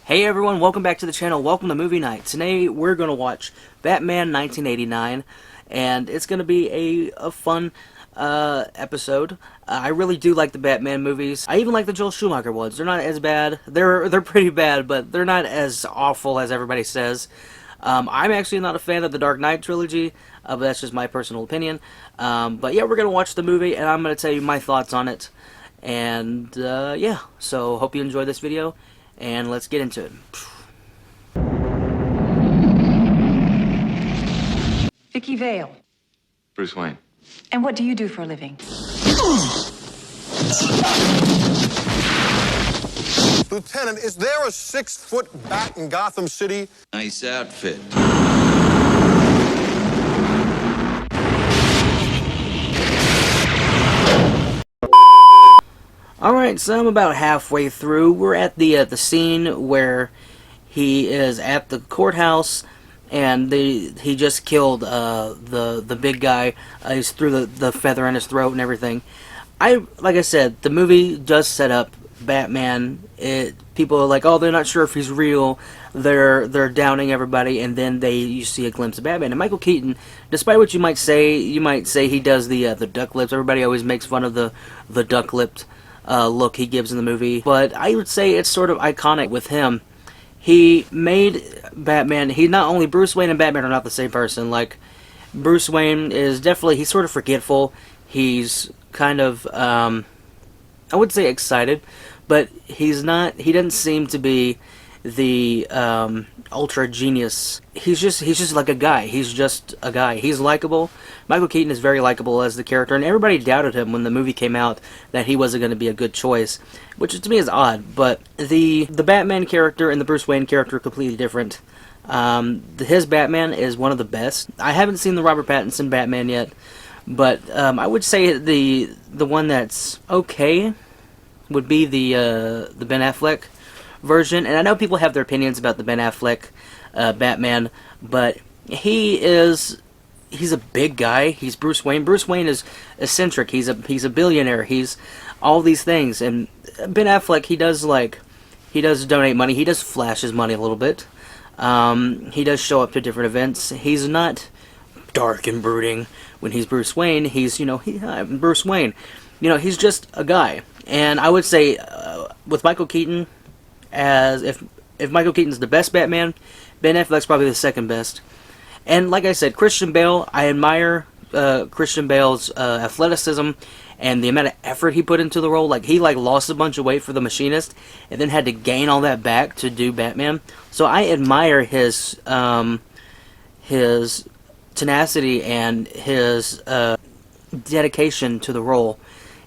Hey everyone, welcome back to the channel. Welcome to Movie Night. Today we're going to watch Batman 1989, and it's going to be a fun episode. I really do like the Batman movies. I even like the Joel Schumacher ones. They're not as bad. They're pretty bad, but they're not as awful as everybody says. I'm actually not a fan of the Dark Knight trilogy, but that's just my personal opinion. But yeah, we're going to watch the movie, and I'm going to tell you my thoughts on it. And yeah, so hope you enjoy this video. And let's get into it. Vicky Vale. Bruce Wayne. And what do you do for a living? Lieutenant, is there a 6-foot bat in Gotham City? Nice outfit. Alright, so I'm about halfway through. We're at the scene where he is at the courthouse, and he just killed the big guy. He's threw the feather in his throat and everything. Like I said, the movie does set up Batman. People are like, oh, they're not sure if he's real. They're downing everybody, and then you see a glimpse of Batman. And Michael Keaton, despite what you might say he does the duck lips. Everybody always makes fun of the duck lipped look he gives in the movie, but I would say it's sort of iconic with him. He made Batman, not only Bruce Wayne and Batman are not the same person. Like, Bruce Wayne is definitely, he's sort of forgetful, he's kind of, I would say excited, but he doesn't seem to be the ultra genius. He's just like a guy. He's just a guy. He's likable. Michael Keaton is very likable as the character, and everybody doubted him when the movie came out that he wasn't going to be a good choice, which to me is odd. But the Batman character and the Bruce Wayne character are completely different. His Batman is one of the best. I haven't seen the Robert Pattinson Batman yet, but I would say the one that's okay would be the Ben Affleck version. And I know people have their opinions about the Ben Affleck Batman, but he's a big guy. He's Bruce Wayne. Bruce Wayne is eccentric. He's a billionaire. He's all these things. And Ben Affleck, he does donate money. He does flash his money a little bit. He does show up to different events. He's not dark and brooding when he's Bruce Wayne. He's, I'm Bruce Wayne. He's just a guy. And I would say with Michael Keaton, as if Michael Keaton's the best Batman, Ben Affleck's probably the second best. And like I said, Christian Bale, I admire Christian Bale's athleticism and the amount of effort he put into the role. Like, he lost a bunch of weight for The Machinist and then had to gain all that back to do Batman. So I admire his tenacity and his dedication to the role.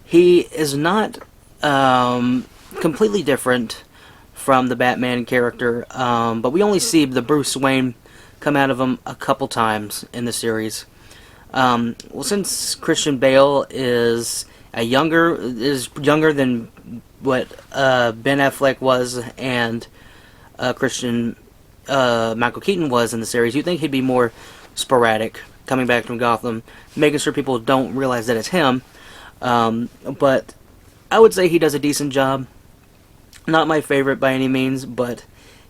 He is not completely different from the Batman character, but we only see the Bruce Wayne come out of him a couple times in the series. Well, since Christian Bale is younger than what Ben Affleck was and Michael Keaton was in the series, you'd think he'd be more sporadic, coming back from Gotham, making sure people don't realize that it's him. But I would say he does a decent job. Not my favorite by any means, but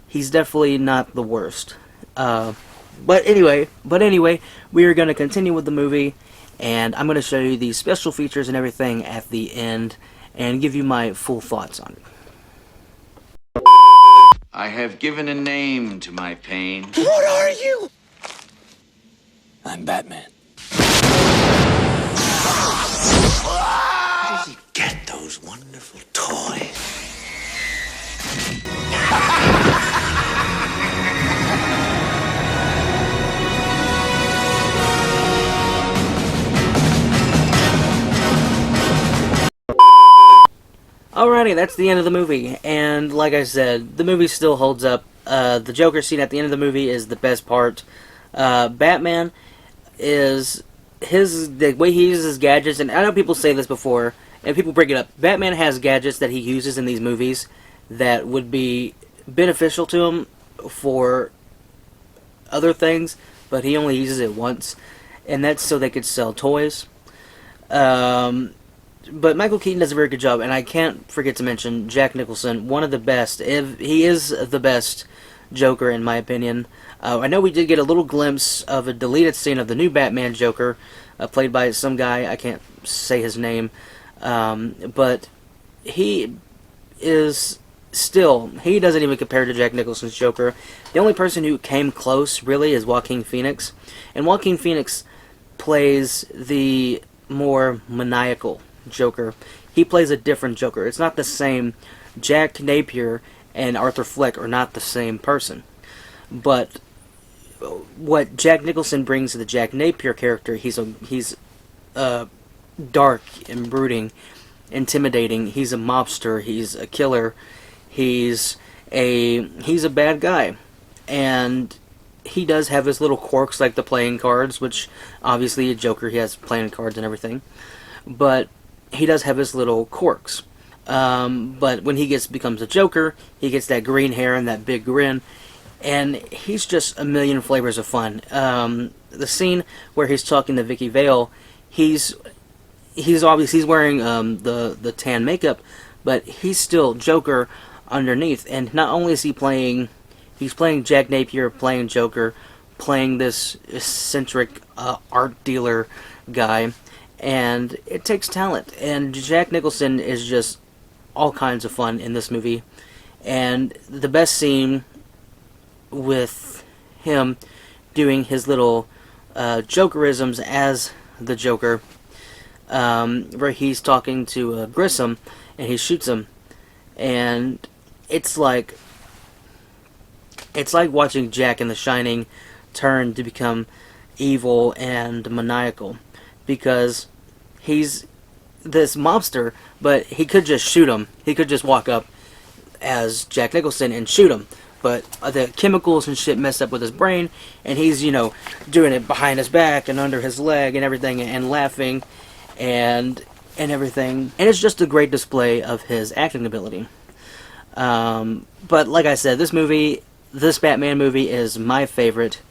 he's definitely not the worst. But anyway, we are going to continue with the movie, and I'm going to show you the special features and everything at the end, and give you my full thoughts on it. I have given a name to my pain. What are you? I'm Batman. Where does he get those wonderful toys? Alrighty, that's the end of the movie, and like I said, the movie still holds up. The Joker scene at the end of the movie is the best part. Batman is the way he uses his gadgets, and I know people say this before, and people bring it up. Batman has gadgets that he uses in these movies that would be beneficial to him for other things, but he only uses it once, and that's so they could sell toys. But Michael Keaton does a very good job, and I can't forget to mention Jack Nicholson, one of the best. If he is the best Joker, in my opinion. I know we did get a little glimpse of a deleted scene of the new Batman Joker, played by some guy, I can't say his name, but he is still, he doesn't even compare to Jack Nicholson's Joker. The only person who came close, really, is Joaquin Phoenix, and Joaquin Phoenix plays the more maniacal Joker. He plays a different Joker. It's not the same. Jack Napier and Arthur Fleck are not the same person. But what Jack Nicholson brings to the Jack Napier character, he's dark and brooding, intimidating. He's a mobster. He's a killer. He's a bad guy, and he does have his little quirks like the playing cards, which obviously a Joker, he has playing cards and everything, but he does have his little quirks. But when he becomes a Joker, he gets that green hair and that big grin, and he's just a million flavors of fun. The scene where he's talking to Vicky Vale, he's wearing the tan makeup, but he's still Joker underneath. And not only is he's playing Jack Napier, playing Joker, playing this eccentric art dealer guy, and it takes talent. And Jack Nicholson is just all kinds of fun in this movie. And the best scene with him doing his little Jokerisms as the Joker, where he's talking to Grissom, and he shoots him, and it's like watching Jack in The Shining turn to become evil and maniacal, because he's this mobster, but he could just shoot him. He could just walk up as Jack Nicholson and shoot him, but the chemicals and shit mess up with his brain, and he's, doing it behind his back and under his leg and everything, and laughing and everything, and it's just a great display of his acting ability. But like I said, this Batman movie is my favorite.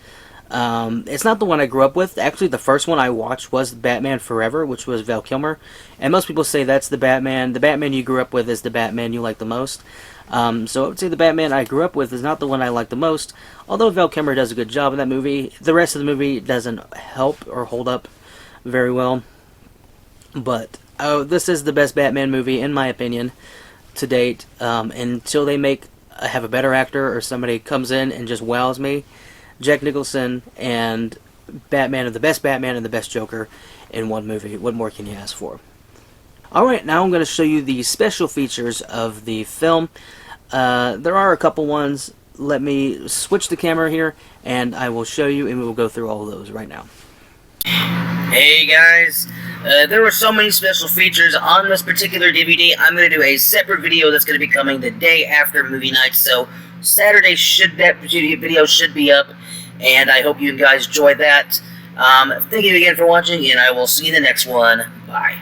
It's not the one I grew up with. Actually, the first one I watched was Batman Forever, which was Val Kilmer, and most people say that's the Batman. The Batman you grew up with is the Batman you like the most. So I would say the Batman I grew up with is not the one I like the most, although Val Kilmer does a good job in that movie. The rest of the movie doesn't help or hold up very well. But this is the best Batman movie, in my opinion, to date. Until they have a better actor or somebody comes in and just wows me, Jack Nicholson and Batman are the best Batman and the best Joker in one movie. What more can you ask for? Alright, now I'm going to show you the special features of the film. There are a couple ones. Let me switch the camera here, and I will show you, and we will go through all of those right now. Hey guys, there were so many special features on this particular DVD. I'm going to do a separate video that's going to be coming the day after movie night, so Saturday that video should be up, and I hope you guys enjoyed that. Thank you again for watching, and I will see you in the next one. Bye.